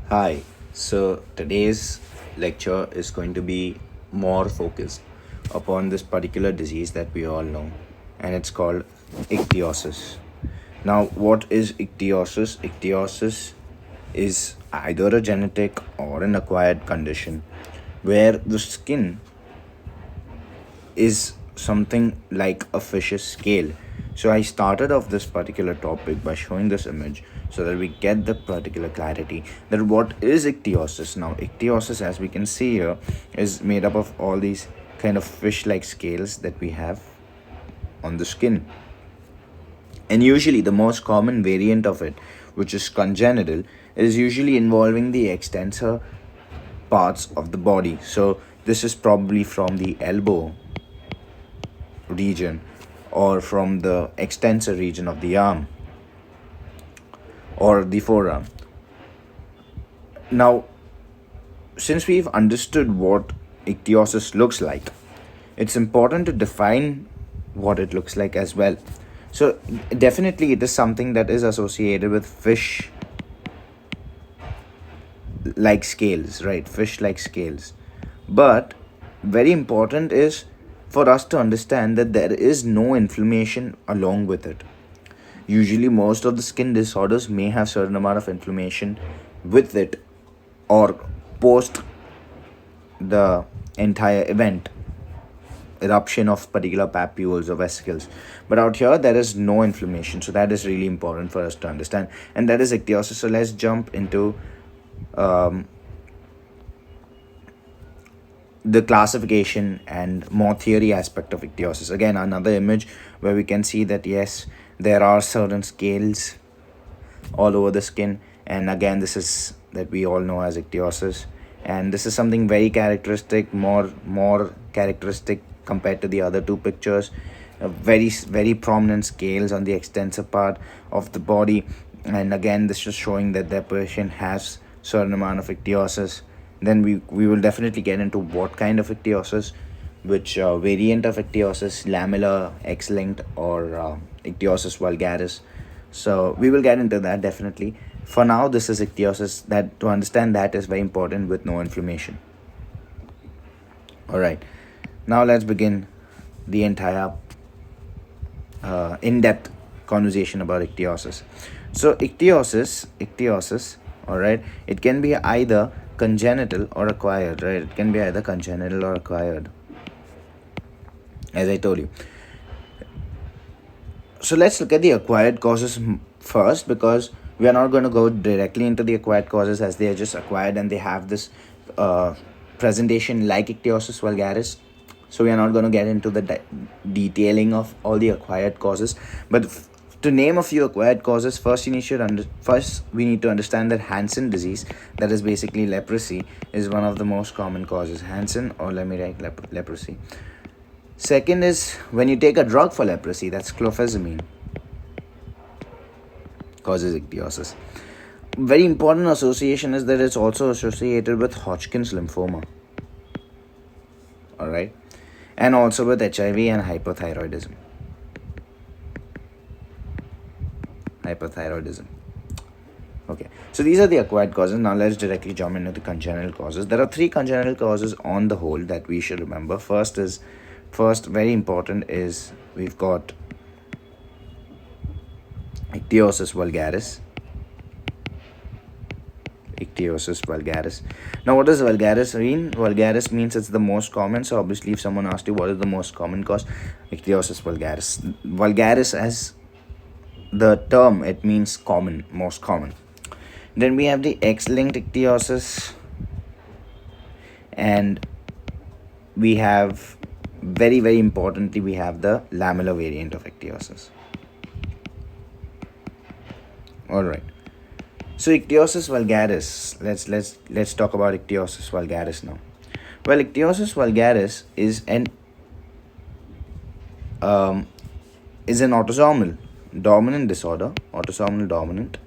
Hi, so today's lecture is going to be more focused upon this particular disease that we all know, and it's called ichthyosis. Now, what is ichthyosis? Ichthyosis is either a genetic or an acquired condition where the skin is something like a fish's scale. So I started off this particular topic by showing this image so that we get the particular clarity that what is ichthyosis. Now ichthyosis, as we can see here, is made up of all these kind of fish-like scales that we have on the skin. And usually the most common variant of it, which is congenital, is usually involving the extensor parts of the body. So this is probably from the elbow region or from the extensor region of the arm or the forearm. Now, since we've understood what ichthyosis looks like, it's important to define what it looks like as well. So, definitely, it is something that is associated with fish like scales, right? Fish like scales. But very important is for us to understand that there is no inflammation along with it. Usually, most of the skin disorders may have certain amount of inflammation with it or post the entire event, eruption of particular papules or vesicles. But out here, there is no inflammation. So that is really important for us to understand. And that is ichthyosis. So let's jump into the classification and more theory aspect of ichthyosis. Again, another image where we can see that yes, there are certain scales all over the skin, and again, this is that we all know as ichthyosis, and this is something very characteristic, more characteristic compared to the other two pictures. Very prominent scales on the extensor part of the body, and again, this is showing that the patient has certain amount of ichthyosis. Then we will definitely get into what kind of ichthyosis, which variant of ichthyosis, lamellar, X-linked, or ichthyosis vulgaris. So we will get into that definitely. For now, this is ichthyosis. That to understand that is very important with no inflammation. All right, now let's begin the entire in-depth conversation about ichthyosis. So ichthyosis, all right, it can be either congenital or acquired, right? It can be either congenital or acquired, as I told you. So let's look at the acquired causes first, because we are not going to go directly into the acquired causes as they are just acquired and they have this presentation like ichthyosis vulgaris. So we are not going to get into the detailing of all the acquired causes, but to name a few acquired causes, first we need to understand that Hansen disease, that is basically leprosy, is one of the most common causes. Hansen, or let me write leprosy. Second is when you take a drug for leprosy, that's clofazimine, causes ichthyosis. Very important association is that it's also associated with Hodgkin's lymphoma. All right, and also with HIV and hypothyroidism. Okay, so these are the acquired causes. Now let's directly jump into the congenital causes. There are three congenital causes on the whole that we should remember. First, very important is we've got Icthyosis vulgaris. Now, what does vulgaris mean? Vulgaris means it's the most common. So obviously, if someone asked you what is the most common cause, Icthyosis vulgaris. Vulgaris, as the term, it means common, most common. Then we have the X-linked ichthyosis, and we have very importantly, we have the lamellar variant of ichthyosis. All right, so ichthyosis vulgaris, let's talk about ichthyosis vulgaris now. Well, ichthyosis vulgaris is an autosomal dominant disorder, autosomal dominant.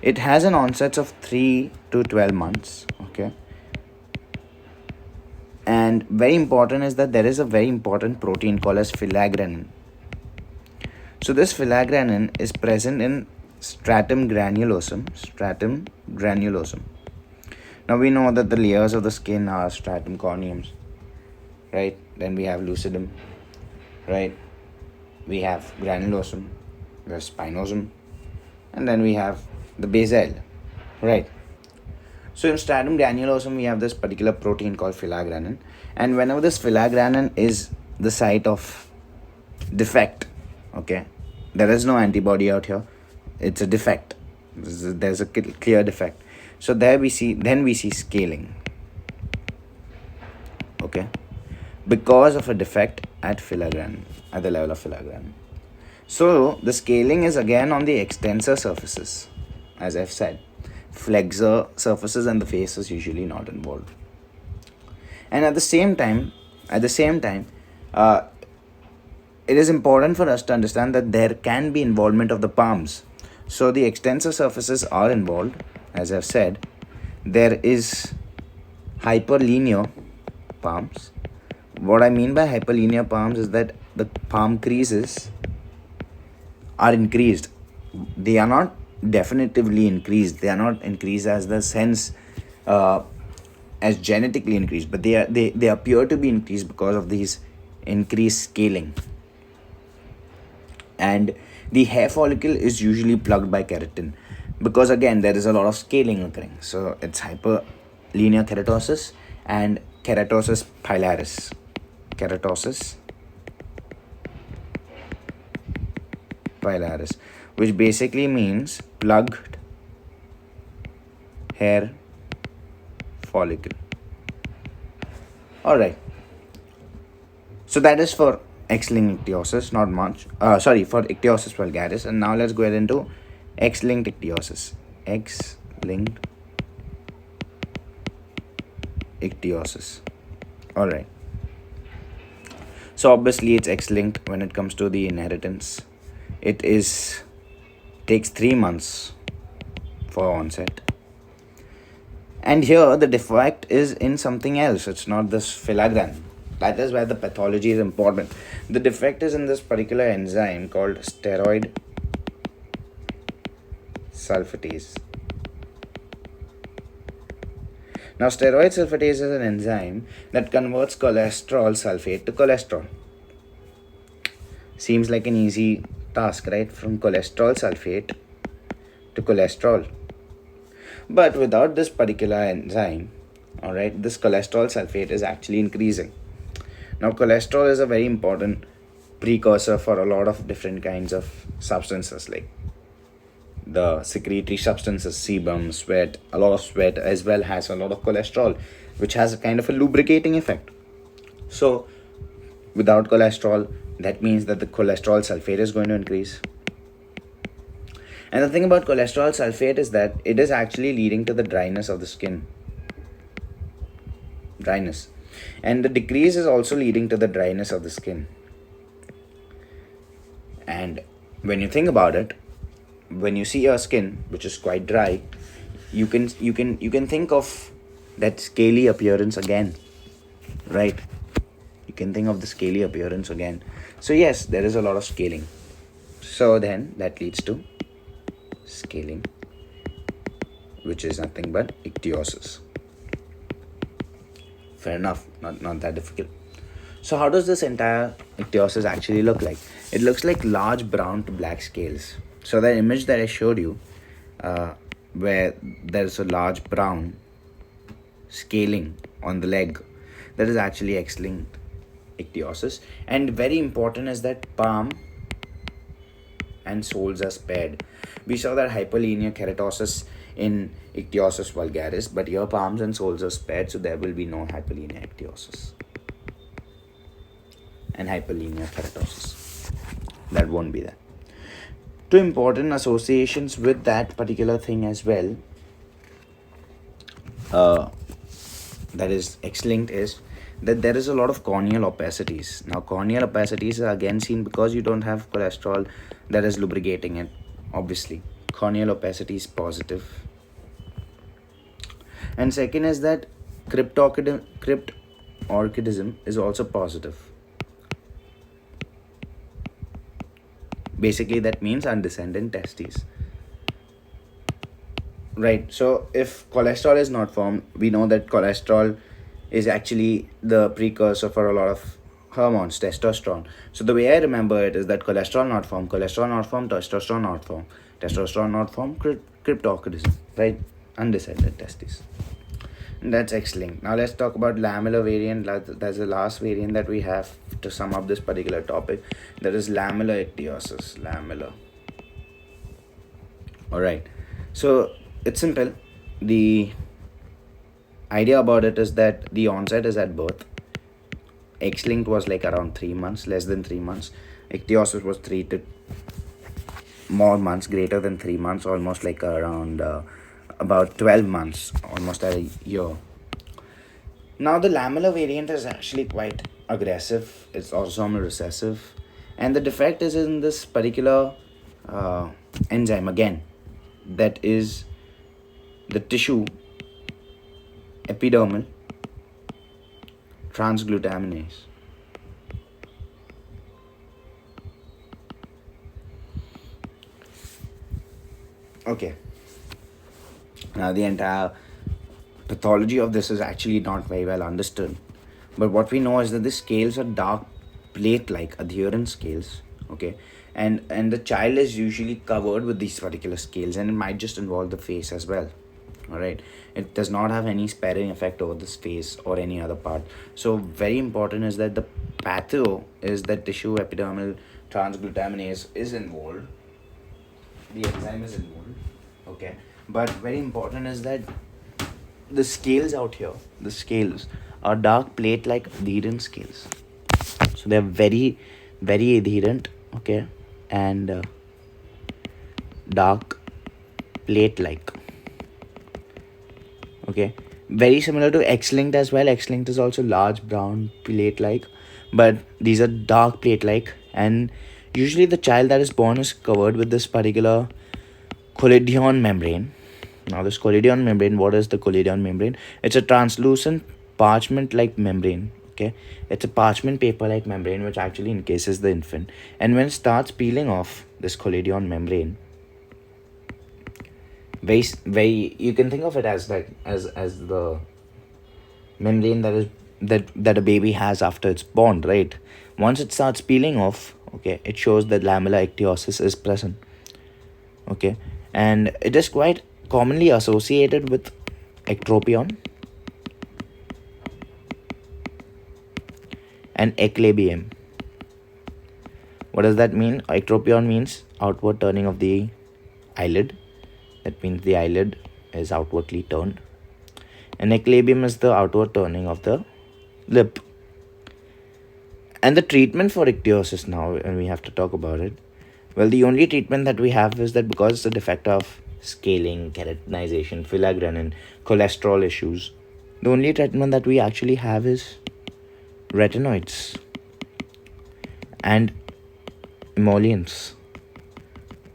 It has an onset of 3 to 12 months. Okay, and very important is that there is a very important protein called as filaggrannin. So this filaggrannin is present in stratum granulosum. Now we know that the layers of the skin are stratum corneums, right? Then we have lucidum, right? We have granulosum, we have spinosum, and then we have the basal, right? So in stratum granulosum, we have this particular protein called filagranin, and whenever this filagranin is the site of defect, okay, there is no antibody out here, it's a defect, there's a clear defect. So there we see, then we see scaling, okay, because of a defect at filagranin, at the level of filagranin. So the scaling is again on the extensor surfaces, as I've said. Flexor surfaces and the face is usually not involved. And at the same time, it is important for us to understand that there can be involvement of the palms. So the extensor surfaces are involved, as I've said. There is hyperlinear palms. What I mean by hyperlinear palms is that the palm creases are increased. They are not definitively increased. They are not increased as the sense as genetically increased, but they appear to be increased because of these increased scaling. And the hair follicle is usually plugged by keratin because again there is a lot of scaling occurring. So it's hyperlinear keratosis and keratosis pilaris. Keratosis pilaris, which basically means plugged hair follicle. All right. So that is for X-linked ichthyosis, not much. For Icthyosis vulgaris. And now let's go ahead into X-linked ichthyosis. X-linked ichthyosis. All right. So obviously it's X-linked when it comes to the inheritance. It takes 3 months for onset. And here the defect is in something else. It's not this filagranin. That is why the pathology is important. The defect is in this particular enzyme called steroid sulfatase. Now, steroid sulfatase is an enzyme that converts cholesterol sulfate to cholesterol. Seems like an easy task, right? From cholesterol sulfate to cholesterol. But without this particular enzyme, all right, this cholesterol sulfate is actually increasing. Now, cholesterol is a very important precursor for a lot of different kinds of substances, like the secretory substances, sebum, sweat. A lot of sweat as well has a lot of cholesterol, which has a kind of a lubricating effect. So, without cholesterol, that means that the cholesterol sulfate is going to increase. And the thing about cholesterol sulfate is that it is actually leading to the dryness of the skin. Dryness. And the decrease is also leading to the dryness of the skin. And when you think about it, when you see your skin, which is quite dry, you can think of that scaly appearance again, right? You can think of the scaly appearance again. So yes, there is a lot of scaling. So then that leads to scaling, which is nothing but ichthyosis. Fair enough, not that difficult. So how does this entire ichthyosis actually look like? It looks like large brown to black scales. So that image that I showed you, where there's a large brown scaling on the leg, that is actually X-linked ichthyosis. And very important is that palm and soles are spared. We saw that hyperlinear keratosis in Icthyosis vulgaris, but here palms and soles are spared, so there will be no hyperlinear ichthyosis and hyperlinear keratosis. That won't be there. Two important associations with that particular thing as well, that is X-linked, is that there is a lot of corneal opacities. Now, corneal opacities are again seen because you don't have cholesterol that is lubricating it, obviously. Corneal opacity is positive. And second is that cryptorchidism is also positive. Basically, that means undescended testes. Right. So if cholesterol is not formed, we know that cholesterol is actually the precursor for a lot of hormones, testosterone. So the way I remember it is that cholesterol not formed, testosterone not formed, cryptorchidism, right? Undecided testes. That's excellent. Now let's talk about lamellar variant. That's the last variant that we have to sum up this particular topic. That is lamellar ichthyosis. Lamellar. All right. So it's simple. The idea about it is that the onset is at birth. X-linked was like around 3 months, less than 3 months. Ichthyosis was 3 to more months, greater than 3 months, almost like around about 12 months, almost a year. Now the lamellar variant is actually quite aggressive. It's autosomal recessive, and the defect is in this particular enzyme again. That is the tissue epidermal transglutaminase. Okay. Now the entire pathology of this is actually not very well understood. But what we know is that the scales are dark plate-like adherent scales, okay, and the child is usually covered with these particular scales, and it might just involve the face as well. All right, it does not have any sparing effect over this face or any other part. So very important is that the patho is that tissue epidermal transglutaminase is involved. The enzyme is involved, okay, but very important is that the scales out here, the scales are dark plate like adherent scales, so they're very very adherent, okay, and dark plate like, okay, very similar to X-linked as well. X-linked is also large brown plate like, but these are dark plate like, and usually the child that is born is covered with this particular collodion membrane. Now this collodion membrane, what is the collodion membrane? It's a translucent parchment like membrane, okay, it's a parchment paper like membrane which actually encases the infant, and when it starts peeling off this collodion membrane, very you can think of it as like as the membrane that is that a baby has after it's born, right? Once it starts peeling off, okay, it shows that lamellar ichthyosis is present, okay, and it is quite commonly associated with ectropion and eclabium. What does that mean? Ectropion means outward turning of the eyelid. That means the eyelid is outwardly turned. And eclabium is the outward turning of the lip. And the treatment for ichthyosis now, and we have to talk about it. Well, the only treatment that we have is that because it's a defect of scaling, keratinization, filaggrenin, cholesterol issues, the only treatment that we actually have is retinoids and emollients,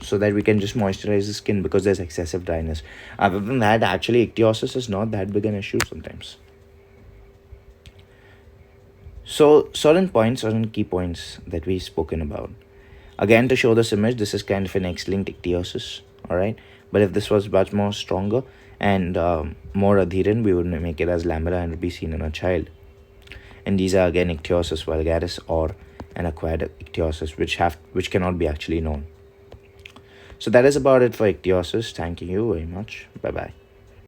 so that we can just moisturize the skin because there's excessive dryness. Other than that, actually ichthyosis is not that big an issue sometimes. So certain key points that we've spoken about. Again, to show this image, this is kind of an X-linked ichthyosis, all right? But if this was much more stronger and more adherent, we would make it as lamellar and would be seen in a child. And these are again Icthyosis vulgaris or an acquired ichthyosis, which cannot be actually known. So that is about it for ichthyosis. Thank you very much. Bye bye.